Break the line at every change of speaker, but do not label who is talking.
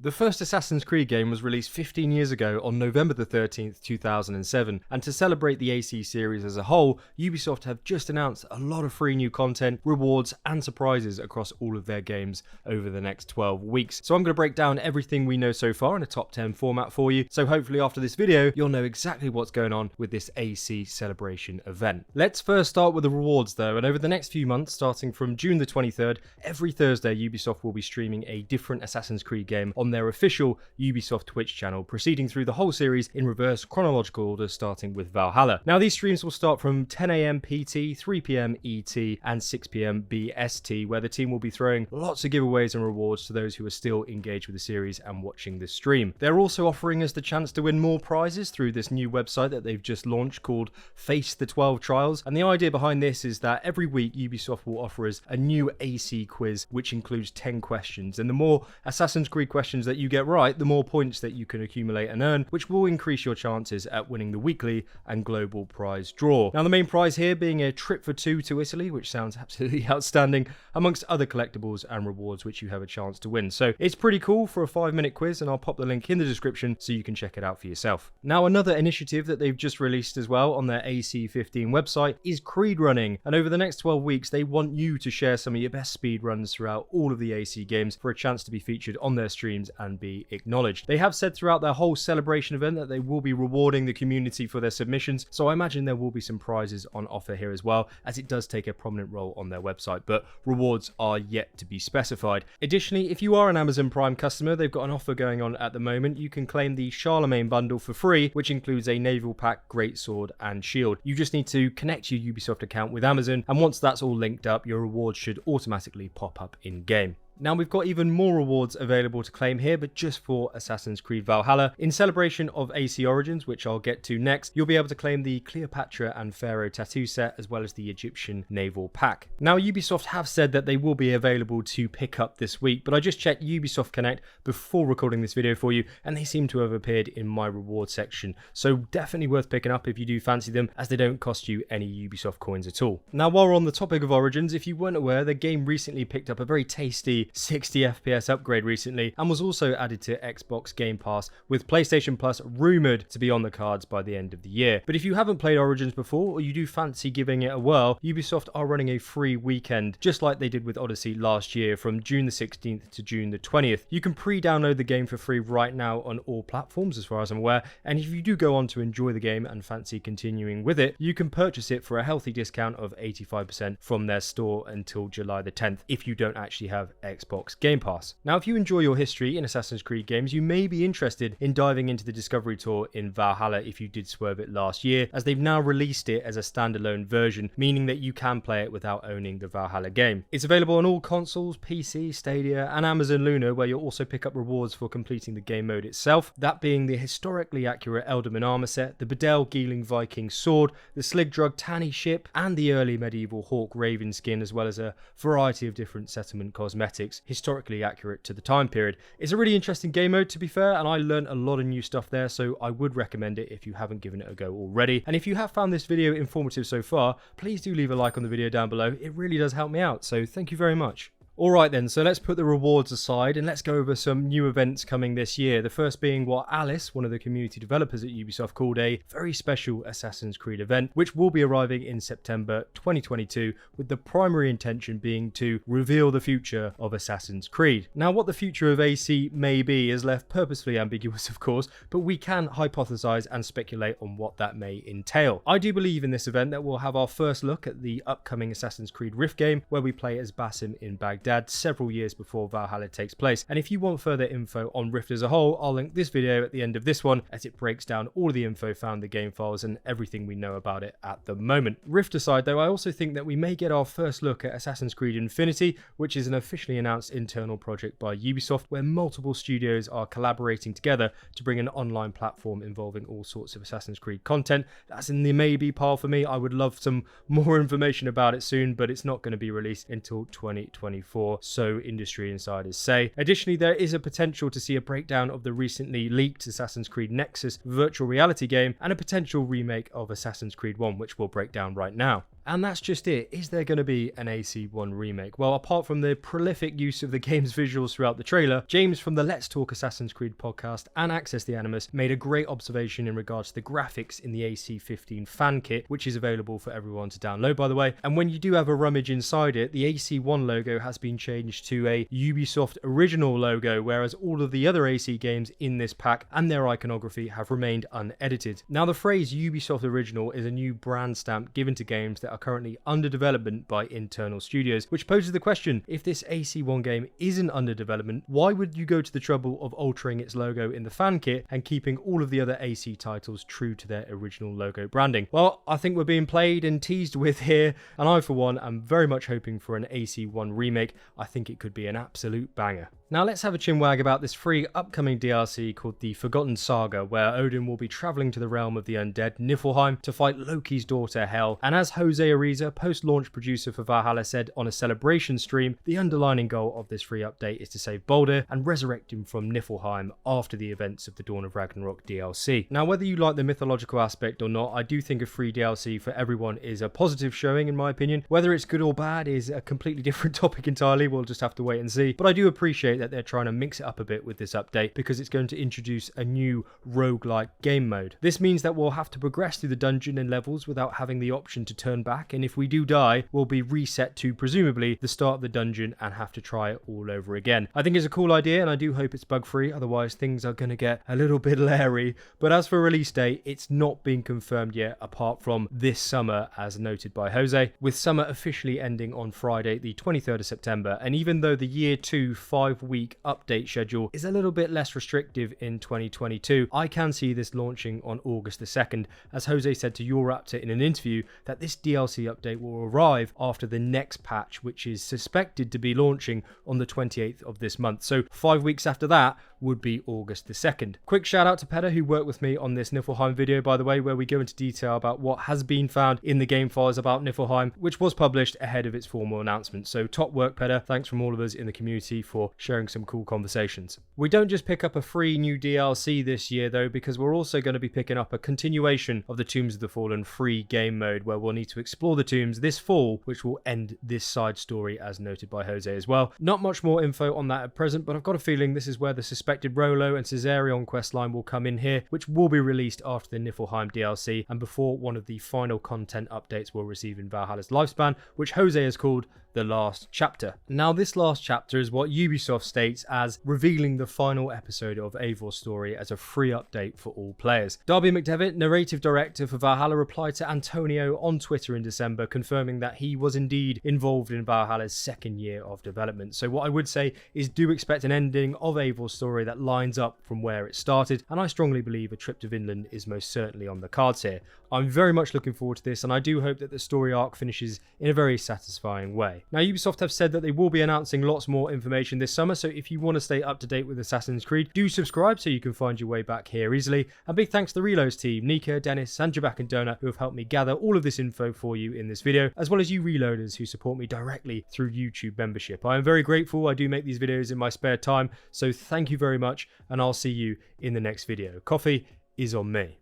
The first Assassin's Creed game was released 15 years ago on November the 13th, 2007, and to celebrate the AC series as a whole, Ubisoft have just announced a lot of free new content, rewards, and surprises across all of their games over the next 12 weeks. So I'm going to break down everything we know so far in a top 10 format for you, so hopefully after this video, you'll know exactly what's going on with this AC celebration event. Let's first start with the rewards though, and over the next few months, starting from June the 23rd, every Thursday Ubisoft will be streaming a different Assassin's Creed game on their official Ubisoft Twitch channel, proceeding through the whole series in reverse chronological order, starting with Valhalla. Now these streams will start from 10 AM PT, 3 PM ET, and 6 PM BST, where the team will be throwing lots of giveaways and rewards to those who are still engaged with the series and watching this stream. They're also offering us the chance to win more prizes through this new website that they've just launched called Face the 12 Trials, and the idea behind this is that every week Ubisoft will offer us a new AC quiz which includes 10 questions, and the more Assassin's Creed questions that you get right, the more points that you can accumulate and earn, which will increase your chances at winning the weekly and global prize draw. Now the main prize here being a trip for two to Italy, which sounds absolutely outstanding, amongst other collectibles and rewards which you have a chance to win. So it's pretty cool for a 5-minute quiz, and I'll pop the link in the description so you can check it out for yourself. Now another initiative that they've just released as well on their AC15 website is Creed running, and over the next 12 weeks they want you to share some of your best speed runs throughout all of the AC games for a chance to be featured on their streams and be acknowledged. They have said throughout their whole celebration event that they will be rewarding the community for their submissions, so I imagine there will be some prizes on offer here as well, as it does take a prominent role on their website, but rewards are yet to be specified. Additionally, if you are an Amazon Prime customer, they've got an offer going on at the moment. You can claim the Charlemagne bundle for free, which includes a naval pack, greatsword, and shield. You just need to connect your Ubisoft account with Amazon, and once that's all linked up, your rewards should automatically pop up in game. Now we've got even more rewards available to claim here, but just for Assassin's Creed Valhalla. In celebration of AC Origins, which I'll get to next, you'll be able to claim the Cleopatra and Pharaoh tattoo set, as well as the Egyptian naval pack. Now Ubisoft have said that they will be available to pick up this week, but I just checked Ubisoft Connect before recording this video for you, and they seem to have appeared in my reward section. So definitely worth picking up if you do fancy them, as they don't cost you any Ubisoft coins at all. Now while we're on the topic of Origins, if you weren't aware, the game recently picked up a very tasty 60 FPS upgrade recently, and was also added to Xbox Game Pass, with PlayStation Plus rumoured to be on the cards by the end of the year. But if you haven't played Origins before, or you do fancy giving it a whirl, Ubisoft are running a free weekend, just like they did with Odyssey last year, from June the 16th to June the 20th. You can pre-download the game for free right now on all platforms as far as I'm aware, and if you do go on to enjoy the game and fancy continuing with it, you can purchase it for a healthy discount of 85% from their store until July the 10th if you don't actually have Xbox Game Pass. Now if you enjoy your history in Assassin's Creed games, you may be interested in diving into the Discovery Tour in Valhalla if you did swerve it last year, as they've now released it as a standalone version, meaning that you can play it without owning the Valhalla game. It's available on all consoles, PC, Stadia, and Amazon Luna, where you'll also pick up rewards for completing the game mode itself, that being the historically accurate Elderman armor set, the Bedell Geeling Viking sword, the Sligdrug Tanny ship, and the early medieval Hawk Raven skin, as well as a variety of different settlement cosmetics, historically accurate to the time period. It's a really interesting game mode, to be fair, and I learned a lot of new stuff there, so I would recommend it if you haven't given it a go already. And if you have found this video informative so far, please do leave a like on the video down below. It really does help me out, so thank you very much. Alright then, so let's put the rewards aside and let's go over some new events coming this year. The first being what Alice, one of the community developers at Ubisoft, called a very special Assassin's Creed event, which will be arriving in September 2022, with the primary intention being to reveal the future of Assassin's Creed. Now what the future of AC may be is left purposefully ambiguous, of course, but we can hypothesize and speculate on what that may entail. I do believe in this event that we'll have our first look at the upcoming Assassin's Creed Rift game, where we play as Basim in Baghdad several years before Valhalla takes place. And if you want further info on Rift as a whole, I'll link this video at the end of this one, as it breaks down all of the info found in the game files and everything we know about it at the moment. Rift aside though, I also think that we may get our first look at Assassin's Creed Infinity, which is an officially announced internal project by Ubisoft, where multiple studios are collaborating together to bring an online platform involving all sorts of Assassin's Creed content. That's in the maybe pile for me. I would love some more information about it soon, but it's not going to be released until 2024. So industry insiders say. Additionally, there is a potential to see a breakdown of the recently leaked Assassin's Creed Nexus virtual reality game, and a potential remake of Assassin's Creed 1, which we'll break down right now. And that's just it. Is there going to be an AC1 remake? Well, apart from the prolific use of the game's visuals throughout the trailer, James from the Let's Talk Assassin's Creed podcast and Access the Animus made a great observation in regards to the graphics in the AC15 fan kit, which is available for everyone to download, by the way. And when you do have a rummage inside it, the AC1 logo has been changed to a Ubisoft original logo, whereas all of the other AC games in this pack and their iconography have remained unedited. Now, the phrase Ubisoft original is a new brand stamp given to games that are currently under development by internal studios, which poses the question, if this AC1 game isn't under development, why would you go to the trouble of altering its logo in the fan kit and keeping all of the other AC titles true to their original logo branding? Well, I think we're being played and teased with here, and I for one am very much hoping for an AC1 remake. I think it could be an absolute banger. Now let's have a chinwag about this free upcoming DLC called the Forgotten Saga, where Odin will be travelling to the realm of the undead, Niflheim, to fight Loki's daughter Hel. And as Jose Ariza, post-launch producer for Valhalla, said on a celebration stream, the underlining goal of this free update is to save Baldur and resurrect him from Niflheim after the events of the Dawn of Ragnarok DLC. Now, whether you like the mythological aspect or not, I do think a free DLC for everyone is a positive showing in my opinion. Whether it's good or bad is a completely different topic entirely, we'll just have to wait and see. But I do appreciate that they're trying to mix it up a bit with this update because it's going to introduce a new roguelike game mode. This means that we'll have to progress through the dungeon and levels without having the option to turn back, and if we do die, we'll be reset to presumably the start of the dungeon and have to try it all over again. I think it's a cool idea and I do hope it's bug free, otherwise things are going to get a little bit leery. But as for release date, it's not been confirmed yet apart from this summer as noted by Jose, with summer officially ending on Friday the 23rd of September. And even though the year 2 5-week update schedule is a little bit less restrictive in 2022, I can see this launching on August the 2nd, as Jose said to Your Raptor in an interview that this DLC update will arrive after the next patch, which is suspected to be launching on the 28th of this month. So 5 weeks after that would be August the 2nd. Quick shout out to Peder, who worked with me on this Niflheim video, by the way, where we go into detail about what has been found in the game files about Niflheim, which was published ahead of its formal announcement. So top work, Peder. Thanks from all of us in the community for sharing some cool conversations. We don't just pick up a free new DLC this year though, because we're also going to be picking up a continuation of the Tombs of the Fallen free game mode, where we'll need to explore the tombs this fall, which will end this side story as noted by Jose as well. Not much more info on that at present, but I've got a feeling this is where the suspected Rolo and Caesarion questline will come in here, which will be released after the Niflheim DLC and before one of the final content updates we'll receive in Valhalla's lifespan, which Jose has called the last chapter. Now, this last chapter is what Ubisoft states as revealing the final episode of Eivor's story as a free update for all players. Darby McDevitt, narrative director for Valhalla, replied to Antonio on Twitter in December, confirming that he was indeed involved in Valhalla's second year of development. So what I would say is do expect an ending of Eivor's story that lines up from where it started, and I strongly believe a trip to Vinland is most certainly on the cards here. I'm very much looking forward to this, and I do hope that the story arc finishes in a very satisfying way. Now, Ubisoft have said that they will be announcing lots more information this summer, so if you want to stay up to date with Assassin's Creed, do subscribe so you can find your way back here easily. And big thanks to the Reloads team, Nika, Dennis, Sanjabak and Donut, who have helped me gather all of this info for you in this video, as well as you Reloaders who support me directly through YouTube membership. I am very grateful. I do make these videos in my spare time, so thank you very much, and I'll see you in the next video. Coffee is on me.